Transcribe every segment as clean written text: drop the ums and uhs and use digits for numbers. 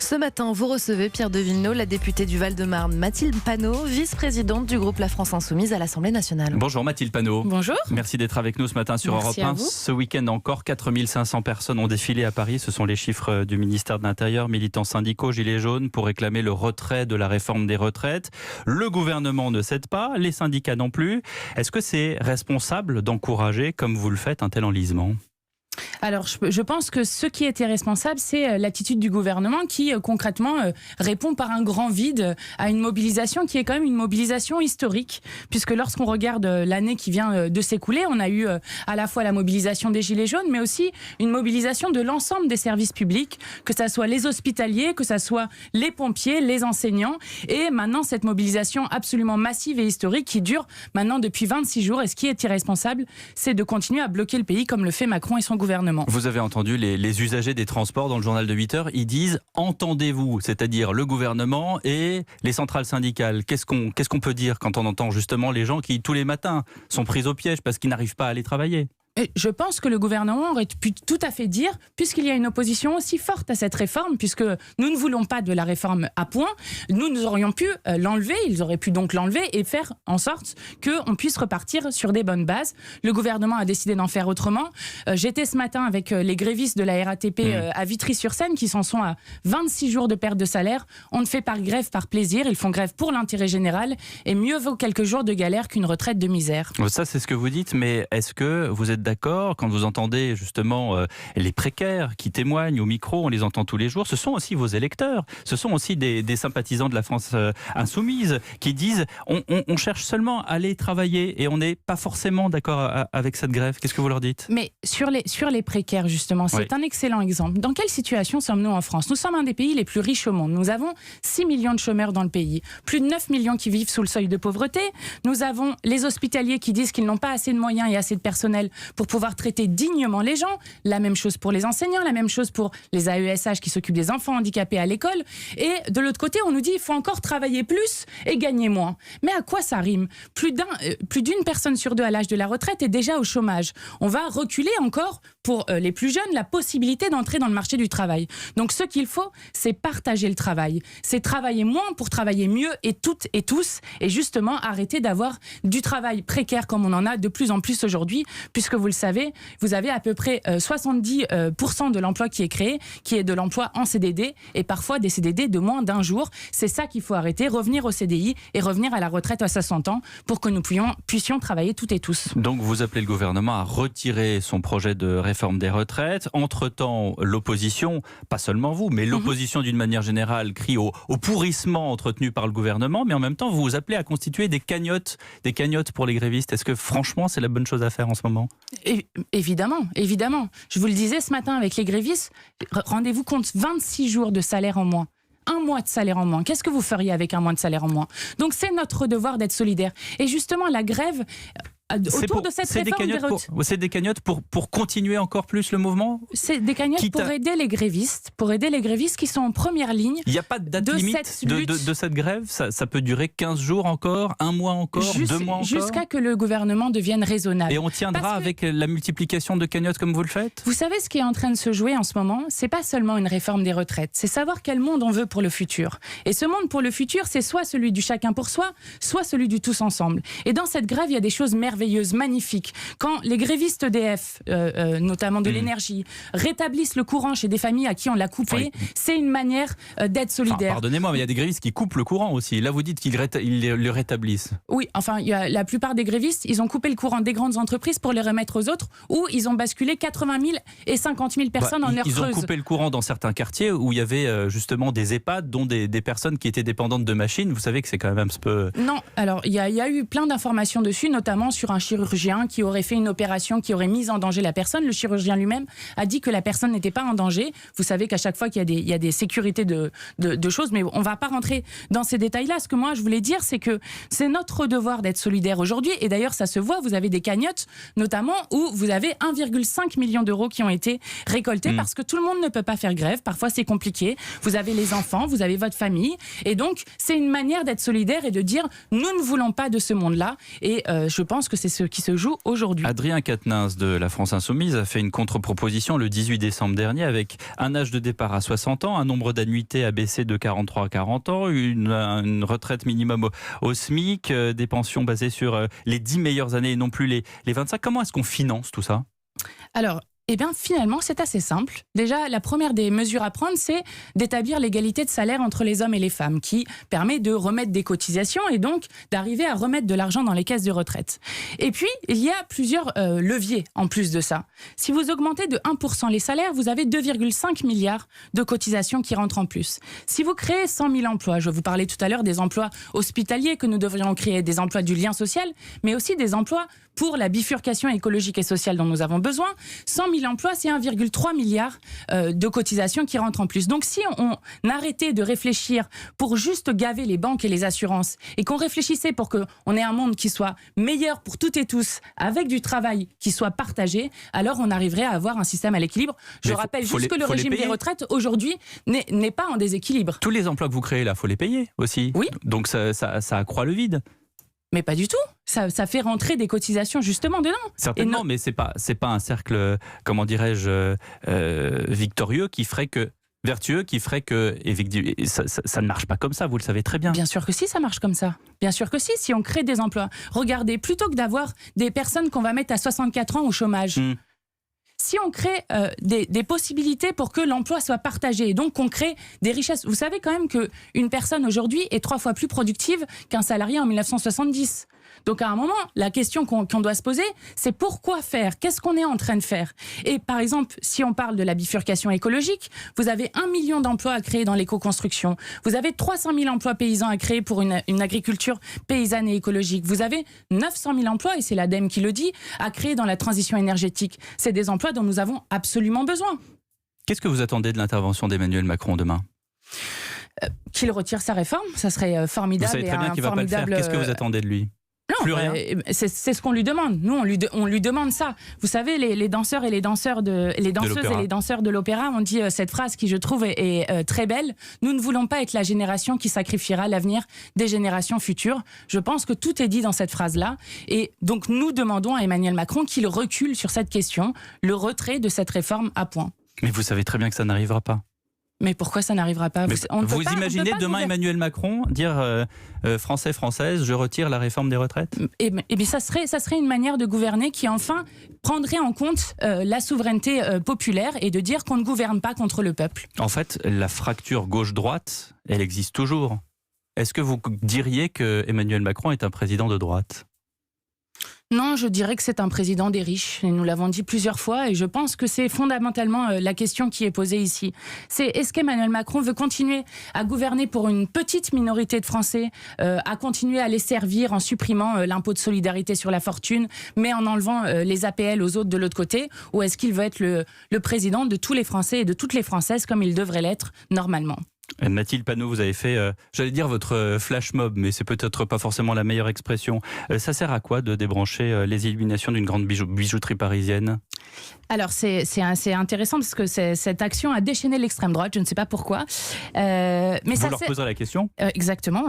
Ce matin, vous recevez Pierre de Villeneuve, la députée du Val-de-Marne, Mathilde Panot, vice-présidente du groupe La France Insoumise à l'Assemblée nationale. Bonjour Mathilde Panot. Bonjour. Merci d'être avec nous ce matin sur Europe 1. Ce week-end encore, 4500 personnes ont défilé à Paris. Ce sont les chiffres du ministère de l'Intérieur, militants syndicaux, gilets jaunes, pour réclamer le retrait de la réforme des retraites. Le gouvernement ne cède pas, les syndicats non plus. Est-ce que c'est responsable d'encourager, comme vous le faites, un tel enlisement ? Alors, je pense que ce qui était responsable, c'est l'attitude du gouvernement qui, concrètement, répond par un grand vide à une mobilisation qui est quand même une mobilisation historique. Puisque lorsqu'on regarde l'année qui vient de s'écouler, on a eu à la fois la mobilisation des Gilets jaunes, mais aussi une mobilisation de l'ensemble des services publics, que ça soit les hospitaliers, que ça soit les pompiers, les enseignants. Et maintenant, cette mobilisation absolument massive et historique qui dure maintenant depuis 26 jours. Et ce qui est irresponsable, c'est de continuer à bloquer le pays comme le fait Macron et son gouvernement. Vous avez entendu les usagers des transports dans le journal de 8h, ils disent « entendez-vous », c'est-à-dire le gouvernement et les centrales syndicales. Qu'est-ce qu'on peut dire quand on entend justement les gens qui, tous les matins, sont pris au piège parce qu'ils n'arrivent pas à aller travailler ? Je pense que le gouvernement aurait pu tout à fait dire, puisqu'il y a une opposition aussi forte à cette réforme, puisque nous ne voulons pas de la réforme à point, nous aurions pu l'enlever, ils auraient pu donc l'enlever et faire en sorte qu'on puisse repartir sur des bonnes bases. Le gouvernement a décidé d'en faire autrement. J'étais ce matin avec les grévistes de la RATP à Vitry-sur-Seine, qui s'en sont à 26 jours de perte de salaire. On ne fait pas grève par plaisir, ils font grève pour l'intérêt général, et mieux vaut quelques jours de galère qu'une retraite de misère. Ça, c'est ce que vous dites, mais est-ce que vous êtes d'accord quand vous entendez justement les précaires qui témoignent au micro, on les entend tous les jours, ce sont aussi vos électeurs, ce sont aussi des sympathisants de la France insoumise qui disent on cherche seulement à aller travailler et on n'est pas forcément d'accord avec cette grève. Qu'est-ce que vous leur dites ? Mais sur les précaires justement, c'est un excellent exemple. Dans quelle situation sommes-nous en France ? Nous sommes un des pays les plus riches au monde. Nous avons 6 millions de chômeurs dans le pays, plus de 9 millions qui vivent sous le seuil de pauvreté. Nous avons les hospitaliers qui disent qu'ils n'ont pas assez de moyens et assez de personnel pour pouvoir traiter dignement les gens. La même chose pour les enseignants, la même chose pour les AESH qui s'occupent des enfants handicapés à l'école. Et de l'autre côté, on nous dit qu'il faut encore travailler plus et gagner moins. Mais à quoi ça rime ? Plus d'une personne sur deux à l'âge de la retraite est déjà au chômage. On va reculer encore pour les plus jeunes la possibilité d'entrer dans le marché du travail. Donc ce qu'il faut, c'est partager le travail. C'est travailler moins pour travailler mieux et toutes et tous. Et justement, arrêter d'avoir du travail précaire comme on en a de plus en plus aujourd'hui, puisque vous le savez, vous avez à peu près 70% de l'emploi qui est créé, qui est de l'emploi en CDD et parfois des CDD de moins d'un jour. C'est ça qu'il faut arrêter, revenir au CDI et revenir à la retraite à 60 ans pour que nous puissions travailler toutes et tous. Donc vous appelez le gouvernement à retirer son projet de réforme des retraites. Entre-temps, l'opposition, pas seulement vous, mais l'opposition d'une manière générale crie au pourrissement entretenu par le gouvernement, mais en même temps vous vous appelez à constituer des cagnottes pour les grévistes. Est-ce que franchement c'est la bonne chose à faire en ce moment ? Évidemment. Je vous le disais ce matin avec les grévistes, rendez-vous compte, 26 jours de salaire en moins. Un mois de salaire en moins. Qu'est-ce que vous feriez avec un mois de salaire en moins ? Donc c'est notre devoir d'être solidaire. Et justement, la grève... autour de cette réforme c'est des cagnottes pour continuer encore plus le mouvement ? C'est des cagnottes pour aider les grévistes qui sont en première ligne. Il n'y a pas de date limite de cette grève ? Ça peut durer 15 jours encore, un mois encore, 2 mois encore ? Jusqu'à que le gouvernement devienne raisonnable. Et on tiendra avec la multiplication de cagnottes comme vous le faites ? Vous savez ce qui est en train de se jouer en ce moment ? C'est pas seulement une réforme des retraites, c'est savoir quel monde on veut pour le futur. Et ce monde pour le futur, c'est soit celui du chacun pour soi, soit celui du tous ensemble. Et dans cette grève, il y a des choses merveilleuses, magnifique. Quand les grévistes EDF, notamment de l'énergie, rétablissent le courant chez des familles à qui on l'a coupé, c'est une manière d'être solidaire. Pardonnez-moi, mais il y a des grévistes qui coupent le courant aussi. Là, vous dites qu'ils le rétablissent. Oui, enfin, la plupart des grévistes, ils ont coupé le courant des grandes entreprises pour les remettre aux autres, ou ils ont basculé 80 000 et 50 000 personnes en heure creuse. Ils ont coupé le courant dans certains quartiers où il y avait justement des EHPAD, dont des personnes qui étaient dépendantes de machines. Vous savez que c'est quand même un petit peu... Non, alors il y a eu plein d'informations dessus, notamment sur un chirurgien qui aurait fait une opération qui aurait mis en danger la personne. Le chirurgien lui-même a dit que la personne n'était pas en danger. Vous savez qu'à chaque fois qu'il y a des sécurités de choses, mais on ne va pas rentrer dans ces détails-là. Ce que moi je voulais dire, c'est que c'est notre devoir d'être solidaire aujourd'hui. Et d'ailleurs, ça se voit, vous avez des cagnottes, notamment où vous avez 1,5 million d'euros qui ont été récoltés parce que tout le monde ne peut pas faire grève. Parfois, c'est compliqué. Vous avez les enfants, vous avez votre famille. Et donc, c'est une manière d'être solidaire et de dire, nous ne voulons pas de ce monde-là. Et je pense que que c'est ce qui se joue aujourd'hui. Adrien Quatennens de la France Insoumise a fait une contre-proposition le 18 décembre dernier avec un âge de départ à 60 ans, un nombre d'annuités abaissé de 43 à 40 ans, une retraite minimum au SMIC, des pensions basées sur les 10 meilleures années et non plus les 25. Comment est-ce qu'on finance tout ça ? Alors, eh bien, finalement, c'est assez simple. Déjà, la première des mesures à prendre, c'est d'établir l'égalité de salaire entre les hommes et les femmes, qui permet de remettre des cotisations et donc d'arriver à remettre de l'argent dans les caisses de retraite. Et puis, il y a plusieurs leviers en plus de ça. Si vous augmentez de 1% les salaires, vous avez 2,5 milliards de cotisations qui rentrent en plus. Si vous créez 100 000 emplois, je vous parlais tout à l'heure des emplois hospitaliers que nous devrions créer, des emplois du lien social, mais aussi des emplois pour la bifurcation écologique et sociale dont nous avons besoin. 100 000 emplois, c'est 1,3 milliard de cotisations qui rentrent en plus. Donc si on arrêtait de réfléchir pour juste gaver les banques et les assurances et qu'on réfléchissait pour qu'on ait un monde qui soit meilleur pour toutes et tous, avec du travail qui soit partagé, alors on arriverait à avoir un système à l'équilibre. Je rappelle juste que le régime des retraites aujourd'hui n'est pas en déséquilibre. Tous les emplois que vous créez là, il faut les payer aussi. Oui. Donc ça accroît le vide. Mais pas du tout. Ça fait rentrer des cotisations justement dedans. Certainement, mais c'est pas un cercle, comment dirais-je, victorieux vertueux qui ferait que ça ne marche pas comme ça, vous le savez très bien. Bien sûr que si, ça marche comme ça. Bien sûr que si on crée des emplois. Regardez, plutôt que d'avoir des personnes qu'on va mettre à 64 ans au chômage, si on crée des possibilités pour que l'emploi soit partagé et donc qu'on crée des richesses. Vous savez quand même qu'une personne aujourd'hui est 3 fois plus productive qu'un salarié en 1970. Donc à un moment, la question qu'on doit se poser, c'est pourquoi faire ? Qu'est-ce qu'on est en train de faire ? Et par exemple, si on parle de la bifurcation écologique, vous avez 1 million d'emplois à créer dans l'éco-construction. Vous avez 300 000 emplois paysans à créer pour une agriculture paysanne et écologique. Vous avez 900 000 emplois, et c'est l'ADEME qui le dit, à créer dans la transition énergétique. C'est des emplois dont nous avons absolument besoin. Qu'est-ce que vous attendez de l'intervention d'Emmanuel Macron demain ? Qu'il retire sa réforme, ça serait formidable. Vous savez très bien qu'il ne va pas le faire. Qu'est-ce que vous attendez de lui ? Non, plus rien. C'est ce qu'on lui demande. Nous, on lui demande ça. Vous savez, les danseurs et les danseuses et les danseurs de l'opéra ont dit cette phrase qui, je trouve, est très belle. Nous ne voulons pas être la génération qui sacrifiera l'avenir des générations futures. Je pense que tout est dit dans cette phrase-là. Et donc, nous demandons à Emmanuel Macron qu'il recule sur cette question, le retrait de cette réforme à point. Mais vous savez très bien que ça n'arrivera pas. Mais pourquoi ça n'arrivera pas ? Vous imaginez demain Emmanuel Macron dire Français, Françaises, je retire la réforme des retraites ? Eh bien, ça serait une manière de gouverner qui enfin prendrait en compte la souveraineté populaire et de dire qu'on ne gouverne pas contre le peuple. En fait, la fracture gauche-droite, elle existe toujours. Est-ce que vous diriez que Emmanuel Macron est un président de droite ? Non, je dirais que c'est un président des riches. Et nous l'avons dit plusieurs fois et je pense que c'est fondamentalement la question qui est posée ici. C'est est-ce qu'Emmanuel Macron veut continuer à gouverner pour une petite minorité de Français, à continuer à les servir en supprimant l'impôt de solidarité sur la fortune, mais en enlevant les APL aux autres de l'autre côté, ou est-ce qu'il veut être le président de tous les Français et de toutes les Françaises comme il devrait l'être normalement ? Mathilde Panot, vous avez fait, j'allais dire votre flash mob, mais c'est peut-être pas forcément la meilleure expression. Ça sert à quoi de débrancher les illuminations d'une grande bijouterie parisienne ? Alors c'est intéressant parce que cette action a déchaîné l'extrême droite, je ne sais pas pourquoi. Mais vous ça leur poserez la question ? Exactement.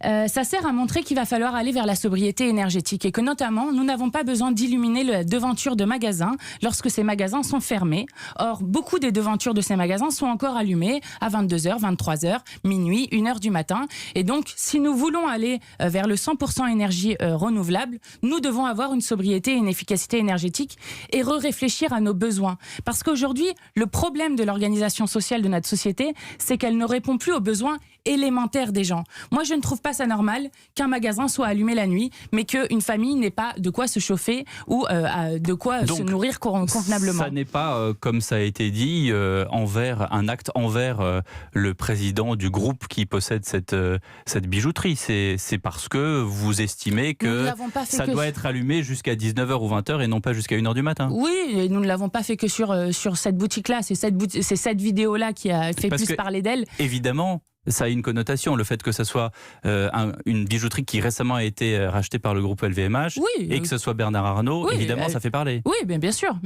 Ça sert à montrer qu'il va falloir aller vers la sobriété énergétique et que notamment nous n'avons pas besoin d'illuminer la devanture de magasins lorsque ces magasins sont fermés. Or, beaucoup des devantures de ces magasins sont encore allumées à 22h, 23h, minuit, 1h du matin. Et donc, si nous voulons aller vers le 100% énergie renouvelable, nous devons avoir une sobriété et une efficacité énergétique et réfléchir à nos besoins. Parce qu'aujourd'hui, le problème de l'organisation sociale de notre société, c'est qu'elle ne répond plus aux besoins élémentaires des gens. Moi, je ne trouve pas ça normal qu'un magasin soit allumé la nuit, mais qu'une famille n'ait pas de quoi se chauffer ou de quoi se nourrir convenablement. Ça n'est pas, comme ça a été dit, un acte envers le président du groupe qui possède cette bijouterie. C'est parce que vous estimez que ça doit être allumé jusqu'à 19h ou 20h et non pas jusqu'à 1h du matin. Oui, et nous ne l'avons pas fait que sur cette boutique-là. C'est cette vidéo-là qui a fait plus parler d'elle. Évidemment, ça a une connotation, le fait que ça soit une bijouterie qui récemment a été rachetée par le groupe LVMH et que ce soit Bernard Arnault, évidemment ça fait parler. Oui, bien sûr.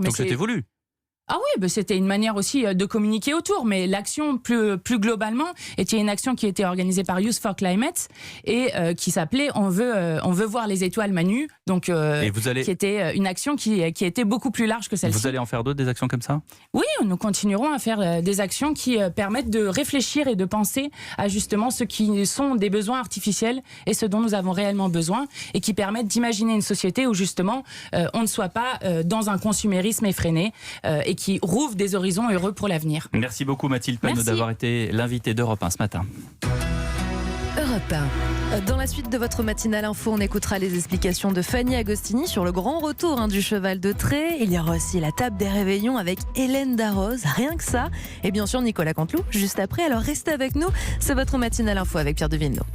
Donc c'était voulu. Ah oui, bah c'était une manière aussi de communiquer autour, mais l'action plus globalement était une action qui était organisée par Youth for Climate et qui s'appelait on veut voir les étoiles Manu, donc qui était une action qui était beaucoup plus large que celle-ci. Vous allez en faire d'autres, des actions comme ça? Oui, nous continuerons à faire des actions qui permettent de réfléchir et de penser à justement ce qui sont des besoins artificiels et ce dont nous avons réellement besoin et qui permettent d'imaginer une société où justement on ne soit pas dans un consumérisme effréné et qui rouvre des horizons heureux pour l'avenir. Merci beaucoup Mathilde Panot d'avoir été l'invitée d'Europe 1 ce matin. Europe 1. Dans la suite de votre matinale info, on écoutera les explications de Fanny Agostini sur le grand retour du cheval de trait. Il y aura aussi la table des réveillons avec Hélène Darroze, rien que ça. Et bien sûr Nicolas Canteloup juste après, alors restez avec nous. C'est votre matinale info avec Pierre de Villeneuve.